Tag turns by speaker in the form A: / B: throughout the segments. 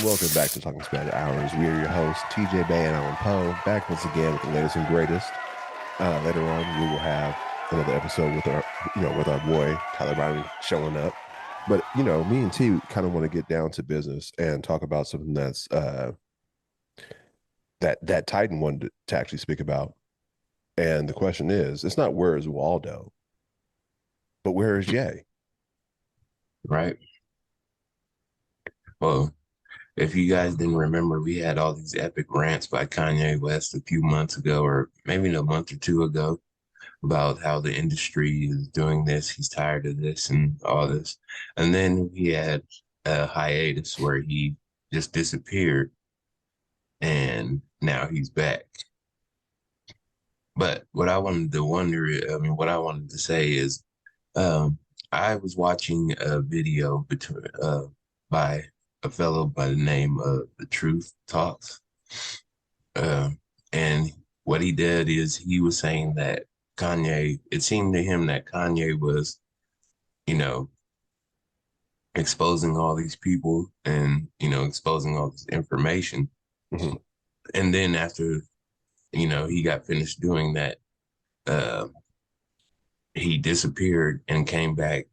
A: Welcome back to Talking Spanish Hours. We are your hosts, TJ Bay and Alan Poe, back once again with the latest and greatest. Later on, we will have another episode with our boy Tyler Brown showing up. But me and T kind of want to get down to business and talk about something that's that Titan wanted to actually speak about. And the question is, it's not where is Waldo, but where is Jay?
B: Right. Well, if you guys didn't remember, we had all these epic rants by Kanye West a few months ago, or maybe a month or two ago, about how the industry is doing this. He's tired of this and all this. And then he had a hiatus where he just disappeared, and now he's back. But what I wanted to what I wanted to say is, um, I was watching a video by a fellow by the name of The Truth Talks. Uh, and what he did is he was saying that it seemed to him that Kanye was, you know, exposing all these people and, exposing all this information.
A: Mm-hmm.
B: And then after, he got finished doing that, uh, he disappeared and came back,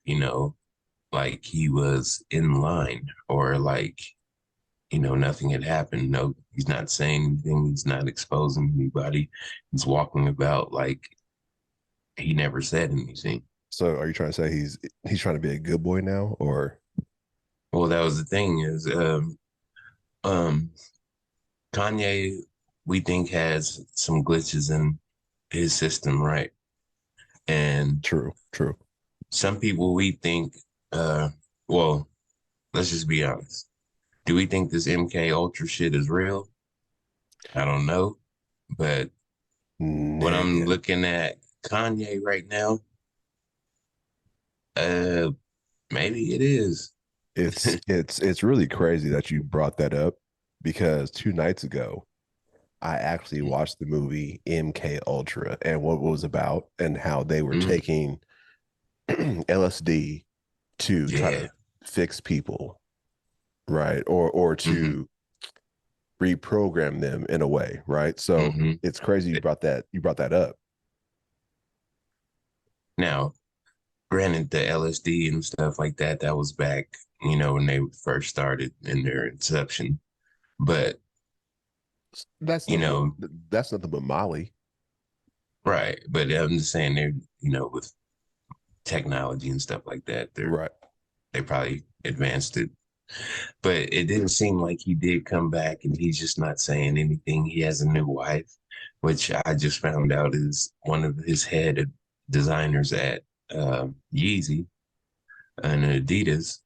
B: like he was in line or like, nothing had happened. No, he's not saying anything. He's not exposing anybody. He's walking about like he never said anything.
A: So, are you trying to say he's trying to be a good boy now, or?
B: Well, that was the thing is, um, Kanye, we think has some glitches in his system, right? And
A: True, true.
B: some people we think, well, let's just be honest. Do we think this MK Ultra shit is real? I don't know, but when I'm
A: Nigga.
B: looking at Kanye right now, uh, maybe it is.
A: It's really crazy that you brought that up because 2 nights ago I actually watched the movie MK Ultra and what it was about and how they were
B: Mm,
A: taking LSD to try
B: yeah.
A: to fix people, right? Or
B: hmm
A: to reprogram them in a way, right? So
B: hmm
A: it's crazy you brought that up.
B: Now, granted, the LSD and stuff like that, that was back, when they first started in their inception. But,
A: That's
B: you
A: nothing but
B: know,
A: that's nothing but Molly.
B: right. But I'm just saying they're, with technology and stuff like that,
A: Right.
B: they probably advanced it. But it didn't seem like he did come back and he's just not saying anything. He has a new wife, which I just found out is one of his head designers at Yeezy and Adidas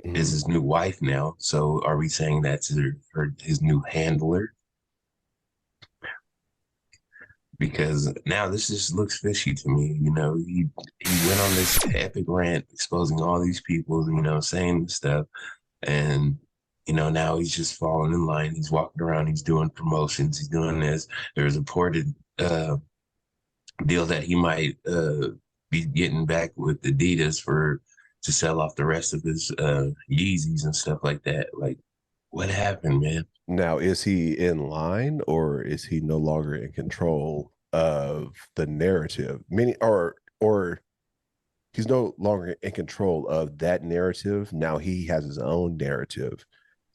B: is
A: Mhm.
B: his new wife now. So are we saying that's his new handler? Because now this just looks fishy to me. He went on this epic rant exposing all these people, saying stuff. And, now he's just falling in line. He's walking around, he's doing promotions, he's doing this. There's a reported deal that he might be getting back with Adidas to sell off the rest of his Yeezys and stuff like that. Like, what happened, man?
A: Now, is he in line or is he no longer in control of the narrative? Meaning, or he's no longer in control of that narrative. Now he has his own narrative.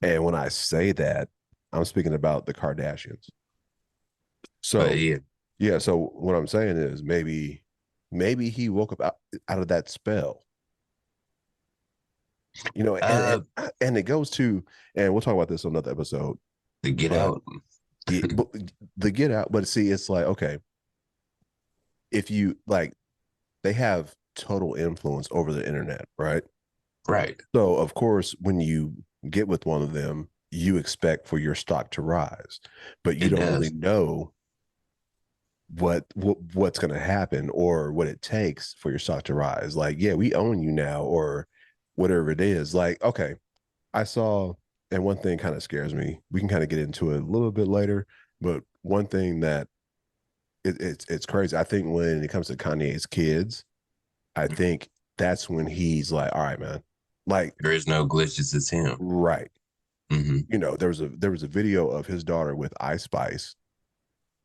A: And when I say that, I'm speaking about the Kardashians.
B: But
A: So
B: yeah,
A: yeah, so what I'm saying is maybe he woke up out of that spell. And,
B: uh,
A: and it goes to, and we'll talk about this on another episode,
B: to get
A: but
B: out.
A: yeah, but the get out, but see, it's like, okay, if you like, they have total influence over the internet, right?
B: Right.
A: So of course, when you get with one of them, you expect for your stock to rise, but you
B: It
A: don't really
B: does.
A: know what's going to happen or what it takes for your stock to rise. Like, yeah, we own you now, or whatever it is. Like, okay, I saw, and one thing kind of scares me. We can kind of get into it a little bit later, but one thing that it's crazy. I think when it comes to Kanye's kids, I think that's when he's like, all right, man, like,
B: There is no glitches. It's him.
A: right.
B: Hmm.
A: You know, there was a video of his daughter with Ice Spice,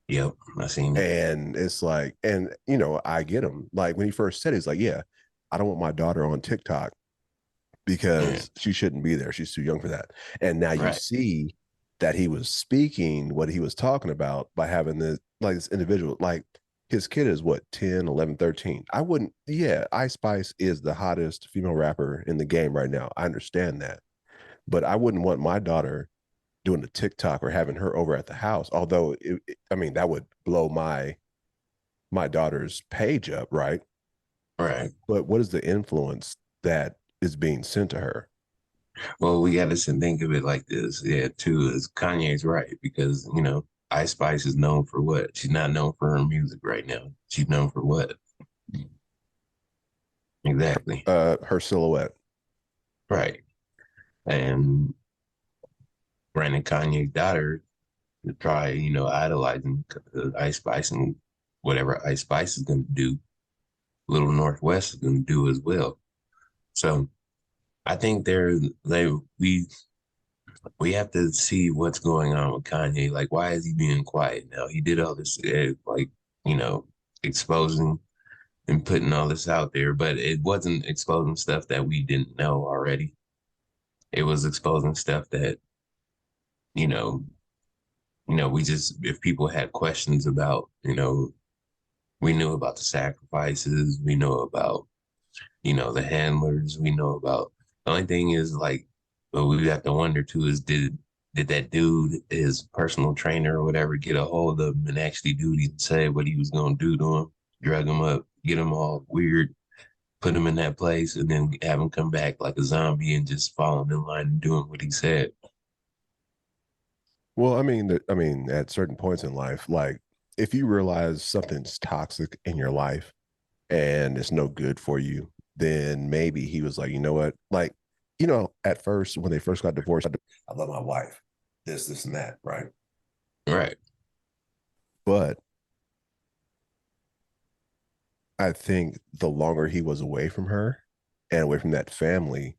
B: Yep, I seen it.
A: and it's like, and you know, I get him. Like when he first said it, he's like, yeah, I don't want my daughter on TikTok
B: Yeah,
A: because she shouldn't be there. She's too young for that. And now you
B: right,
A: see that he was speaking what he was talking about by having this individual, like his kid is what, 10, 11, 13. I wouldn't, yeah, Ice Spice is the hottest female rapper in the game right now. I understand that. But I wouldn't want my daughter doing a TikTok or having her over at the house. Although, I mean, that would blow my daughter's page up, right?
B: right.
A: But what is the influence that is being sent to her?
B: Well, we got to think of it like this. Yeah, too, is Kanye's right because, Ice Spice is known for what? She's not known for her music right now. She's known for what? Exactly.
A: Her silhouette.
B: Right. And Brandon Kanye's daughter is probably, idolizing Ice Spice and whatever Ice Spice is going to do, Little Northwest is going to do as well. So I think we have to see what's going on with Kanye. Like, why is he being quiet now? He did all this, you know, exposing and putting all this out there, but it wasn't exposing stuff that we didn't know already. It was exposing stuff that, you know, we just, if people had questions about, we knew about the sacrifices, we know about, the handlers, we know about. The only thing is like, what we have to wonder too is did that dude, his personal trainer or whatever, get a hold of him and actually do what he said what he was gonna do to him, drug him up, get him all weird, put him in that place, and then have him come back like a zombie and just falling in line and doing what he said.
A: Well, I mean, at certain points in life, like if you realize something's toxic in your life and it's no good for you, then maybe he was like, you know what? Like, at first when they first got divorced, I love my wife, this, and that, right?
B: Right.
A: But I think the longer he was away from her and away from that family,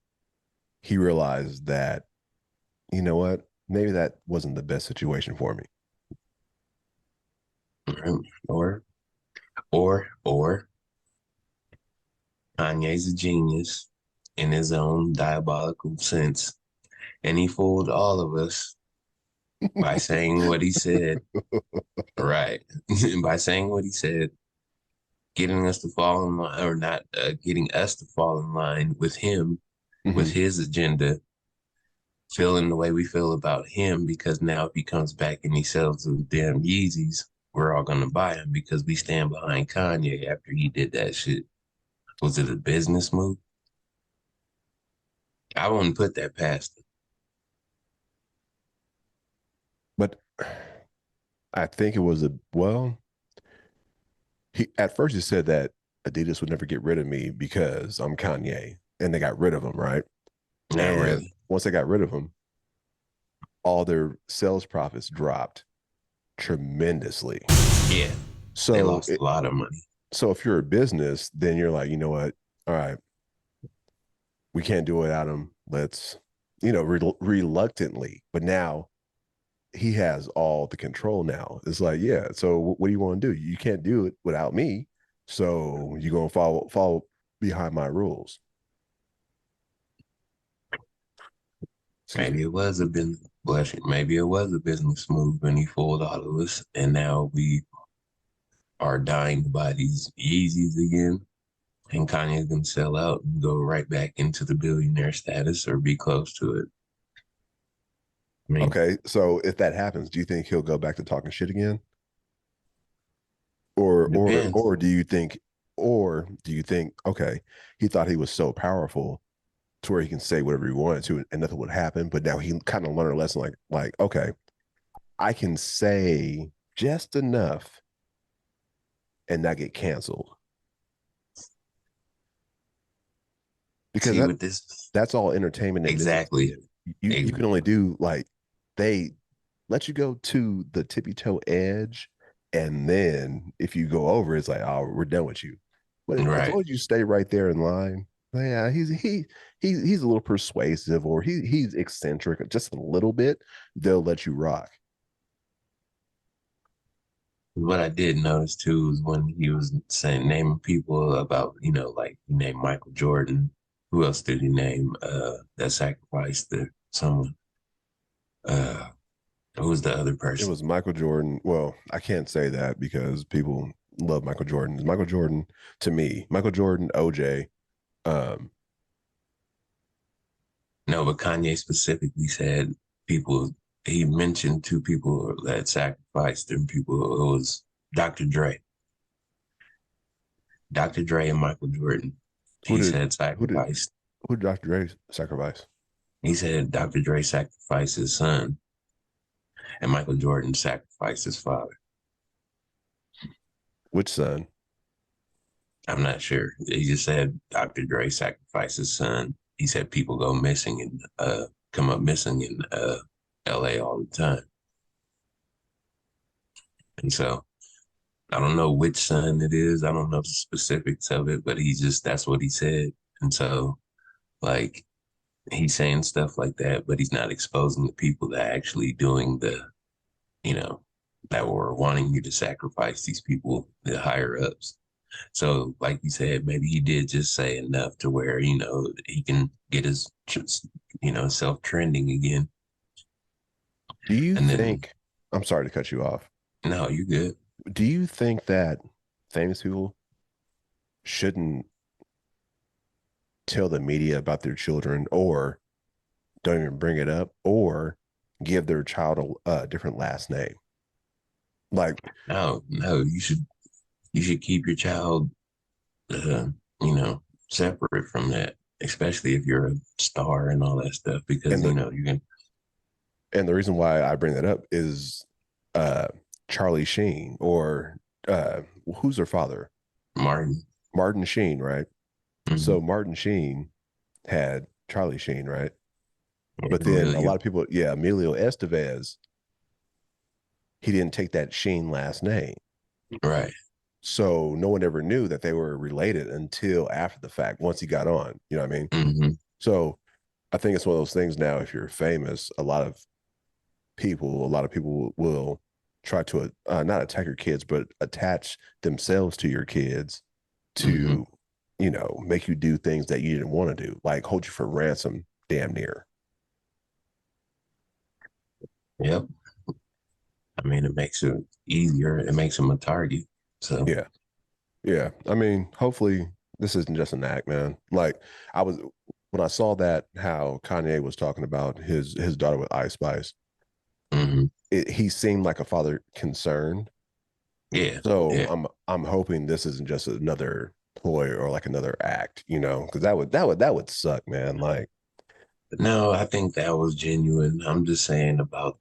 A: he realized that, you know what? Maybe that wasn't the best situation for me.
B: Right. Or Kanye's a genius in his own diabolical sense, and he fooled all of us by saying what he said. Right. By saying what he said, getting us to fall in line, or not getting us to fall in line with him, with
A: Mhm.
B: his agenda, feeling the way we feel about him, because now if he comes back and he sells those damn Yeezys, we're all going to buy him because we stand behind Kanye after he did that shit. Was it a business move? I wouldn't put that past him.
A: But I think it was he at first he said that Adidas would never get rid of me because I'm Kanye, and they got rid of him, right?
B: Not
A: And
B: really.
A: once they got rid of him, all their sales profits dropped tremendously.
B: Yeah, they
A: So,
B: lost a lot of money.
A: so if you're a business, then you're like, you know what? All right, we can't do it without him. Let's, reluctantly. But now he has all the control. Now it's like, yeah. So what do you want to do? You can't do it without me. So you're gonna follow behind my rules. Excuse me.
B: Maybe it was a business blessing. Maybe it was a business move and he fooled all of us. And now we are dying to buy these Yeezys again. And Kanye's gonna sell out and go right back into the billionaire status or be close to it. I mean,
A: Okay, so if that happens, do you think he'll go back to talking shit again, or or
B: depends.
A: or do you think, okay, he thought he was so powerful to where he can say whatever he wanted to and nothing would happen, but now he kind of learned a lesson, like okay, I can say just enough and not get canceled because
B: See with this
A: that's all entertainment and business
B: exactly.
A: is. You can only do like they let you go to the tippy toe edge, and then if you go over, it's like, oh, we're done with you. But as
B: Right.
A: long as you stay right there in line, Yeah, he's a little persuasive, or he's eccentric just a little bit. They'll let you rock.
B: What I did notice too is when he was saying naming people about, like he named Michael Jordan. Who else did he name? That sacrificed to someone. Uh, who was the other
A: It
B: person?
A: was Michael Jordan. Well, I can't say that because people love Michael Jordan. Michael Jordan to me, Michael Jordan, OJ. Um,
B: No, but Kanye specifically said people. He mentioned two people that sacrificed and people. It was Dr. Dre, Dr. Dre, and Michael Jordan.
A: who
B: He
A: did
B: said
A: who did
B: sacrificed.
A: who did Dr. Dre sacrifice?
B: He said Dr. Dre sacrificed his son, and Michael Jordan sacrificed his father.
A: Which son?
B: I'm not sure. He just said Dr. Dre sacrificed his son. He said people go missing and come up missing in LA all the time. And so I don't know which son it is. I don't know the specifics of it, but that's what he said. And so like he's saying stuff like that, but he's not exposing the people that actually doing you know, that were wanting you to sacrifice these people, the higher ups. So, like you said, maybe he did just say enough to where, he can get his, self trending again.
A: Do you
B: And then,
A: think? I'm sorry to cut you off.
B: no, you're good.
A: Do you think that famous people shouldn't tell the media about their children, or don't even bring it up, or give their child a different last name? Like,
B: No, no, you should keep your child, uh, separate from that, especially if you're a star and all that stuff, because,
A: and the
B: you can,
A: and the reason why I bring that up is uh Charlie Sheen, or uh who's her father?
B: Martin.
A: Martin Sheen, right?
B: Hmm.
A: So Martin Sheen had Charlie Sheen, right? But then a lot
B: Emilio.
A: of people, yeah, Emilio Estevez, he didn't take that Sheen last name.
B: Right.
A: So no one ever knew that they were related until after the fact, once he got on. You know what I mean?
B: Hmm.
A: So I think it's one of those things now, if you're famous, a lot of people will try to not attack your kids, but attach themselves to your kids
B: Hmm.
A: to, make you do things that you didn't want to do, like hold you for ransom, damn near.
B: Yep. I mean, it makes it easier. It makes him a target. So,
A: Yeah. Yeah. I mean, hopefully this isn't just an act, man. Like I was when I saw that how Kanye was talking about his daughter with Ice Spice,
B: hmm,
A: he seemed like a father concerned.
B: yeah,
A: So
B: yeah.
A: I'm hoping this isn't just another ploy or like another act, because that would suck, man. Like,
B: No, I think that was genuine. I'm just saying about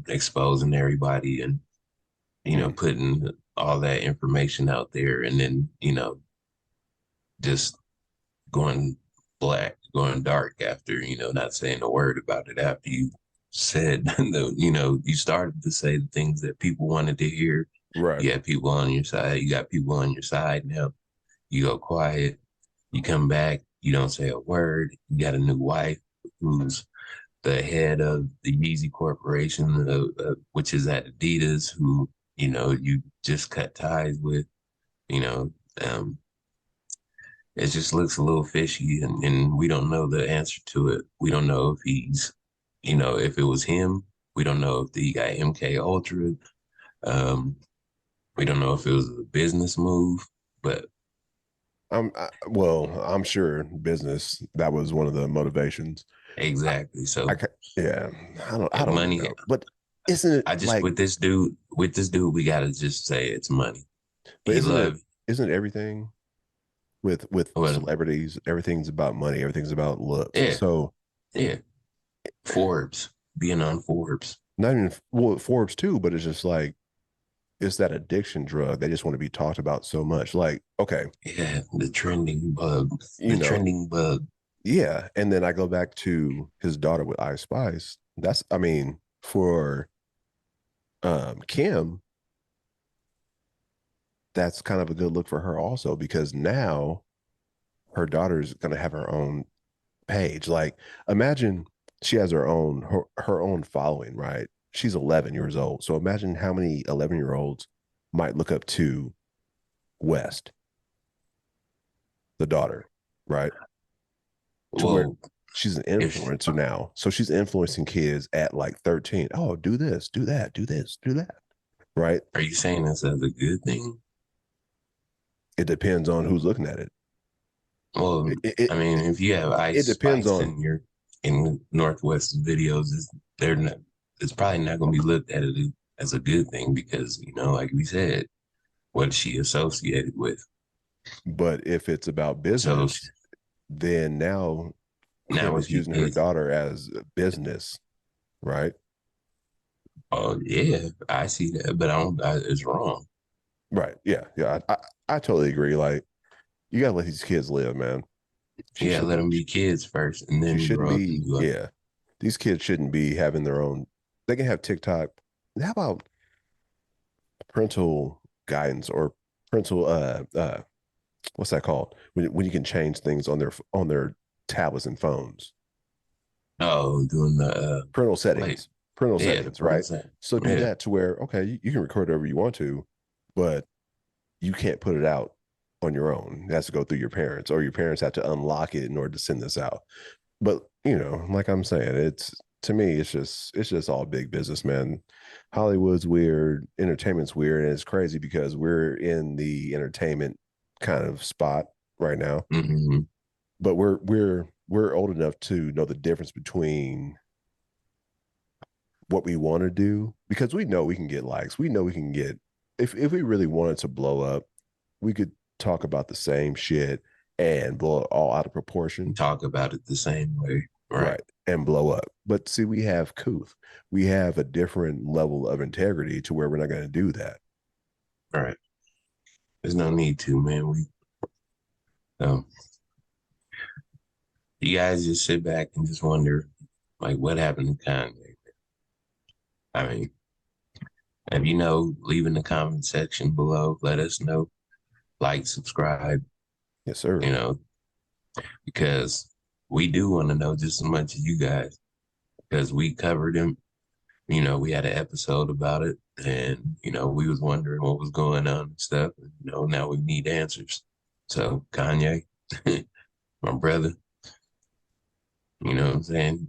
B: exposing everybody and,
A: mm,
B: putting all that information out there and then, just going black, going dark after, not saying a word about it after you said, you started to say the things that people wanted to hear.
A: right.
B: You had people on your side. You got people on your side now. You go quiet. You come back. You don't say a word. You got a new wife who's the head of the Yeezy Corporation, which is at Adidas, who, you just cut ties with, you know, um, it just looks a little fishy and we don't know the answer to it. We don't know if if it was him. We don't know if he got MK Ultra. Um, we don't know if it was a business move, but
A: Well, I'm sure business, that was one of the motivations. I,
B: exactly.
A: I
B: So
A: yeah, I don't
B: money,
A: know, but isn't it
B: I just
A: like,
B: with this dude, we gotta just say it's money.
A: but
B: He
A: isn't it
B: loved
A: isn't everything with
B: what
A: celebrities, everything's about money, everything's about looks.
B: yeah,
A: So
B: yeah. Forbes, being on Forbes.
A: not even, well, Forbes too, but it's just like it's that addiction drug. They just want to be talked about so much. Like, okay,
B: Yeah, the trending bug.
A: you
B: The
A: know,
B: trending bug.
A: yeah. And then I go back to his daughter with Ice Spice. That's, I mean, for Kim, that's kind of a good look for her also, because now her daughter's gonna have her own page. Like, imagine she has her own following, right? She's 11 years old. So imagine how many 11-year-olds might look up to West, the daughter, right? To where
B: Well,
A: she's an
B: if
A: influencer now. So she's influencing kids at like 13. Oh, do this, do that, do this, do that. Right?
B: are you saying this as a good thing?
A: It depends on who's looking at it.
B: Well,
A: It, it,
B: I mean, if you have
A: it
B: Ice
A: depends
B: Spice
A: on,
B: in Northwest videos, they're not. It's probably not going to be looked at it as a good thing because like we said, what she associated with.
A: but if it's about
B: So
A: business, then now Kim
B: now
A: is
B: if you
A: using her
B: pay,
A: daughter as a business, right?
B: oh yeah, I see that, but I don't. It's wrong.
A: Right. Yeah. Yeah. I totally agree. Like, you gotta let these kids live, man. She
B: Yeah, let
A: shouldn't
B: them be kids first, and
A: she
B: then
A: shouldn't
B: grow up and
A: be,
B: be like,
A: yeah. These kids shouldn't be having their own, they can have TikTok. How about parental guidance or parental what's that called? When you can change things on their tablets and phones.
B: oh, doing the
A: Parental
B: like,
A: settings. Parental
B: yeah, the
A: settings, right?
B: process.
A: So do
B: Yeah,
A: that to where, okay, you can record whatever you want to, but you can't put it out on your own. It has to go through your parents, or your parents have to unlock it in order to send this out. But like I'm saying, it's, to me, it's just all big business, man. Hollywood's weird, entertainment's weird, and it's crazy because we're in the entertainment kind of spot right now.
B: hmm
A: But we're old enough to know the difference between what we want to do, because we know we can get likes. We know we can get, if we really wanted to blow up, we could talk about the same shit and blow it all out of proportion.
B: talk about it the same way, right?
A: Right. And blow up. But see, we have Kuth. We have a different level of integrity to where we're not going to do that.
B: Right. There's no need to, man. Um, you guys just sit back and just wonder, like, what happened to Kanye? I mean, if you know, leave in the comment section below. Let us know. Like, subscribe,
A: Yes, sir.
B: because we do want to know just as much as you guys, because we covered him. We had an episode about it, and we was wondering what was going on and stuff. And, now we need answers. So Kanye, my brother, you know what I'm saying?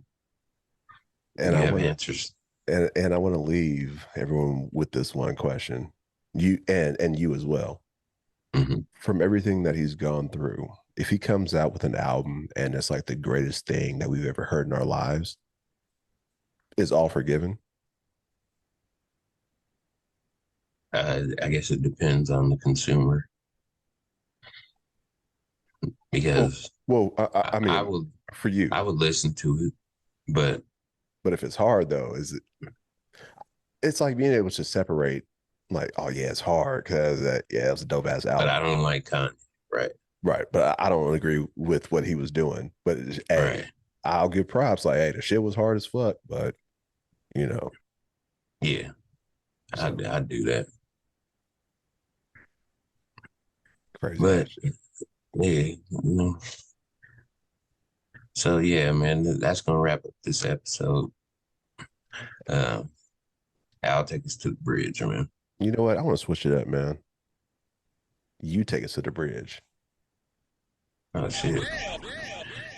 A: And
B: You
A: I
B: have
A: want
B: answers.
A: and I want to leave everyone with this one question. You and you as well.
B: hmm
A: From everything that he's gone through, if he comes out with an album and it's like the greatest thing that we've ever heard in our lives, is all forgiven?
B: I guess it depends on the consumer
A: Well,
B: because
A: well, I
B: I
A: mean,
B: would
A: for
B: I
A: you,
B: would listen to it, but
A: but if it's hard though, is it? It's like being able to separate, like, oh yeah, it's hard because yeah, it was a dope ass
B: I
A: album,
B: don't like Kanye. Right,
A: right? But I don't agree with what he was doing. But hey,
B: right,
A: I'll give props. Like, hey, the shit was hard as fuck, but you know,
B: yeah,
A: so
B: I do that.
A: crazy
B: But
A: ass shit.
B: yeah, so yeah, man, that's gonna wrap up this episode. Um, I'll take us to the bridge, man.
A: You know what? I want to switch it up, man. You take us to the bridge.
B: Oh shit.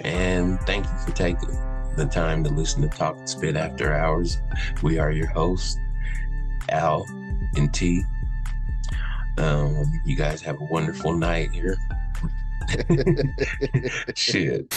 B: And thank you for taking the time to listen to Talk and Spit After Hours. We are your hosts, Al and T. You guys have a wonderful night here. Shit.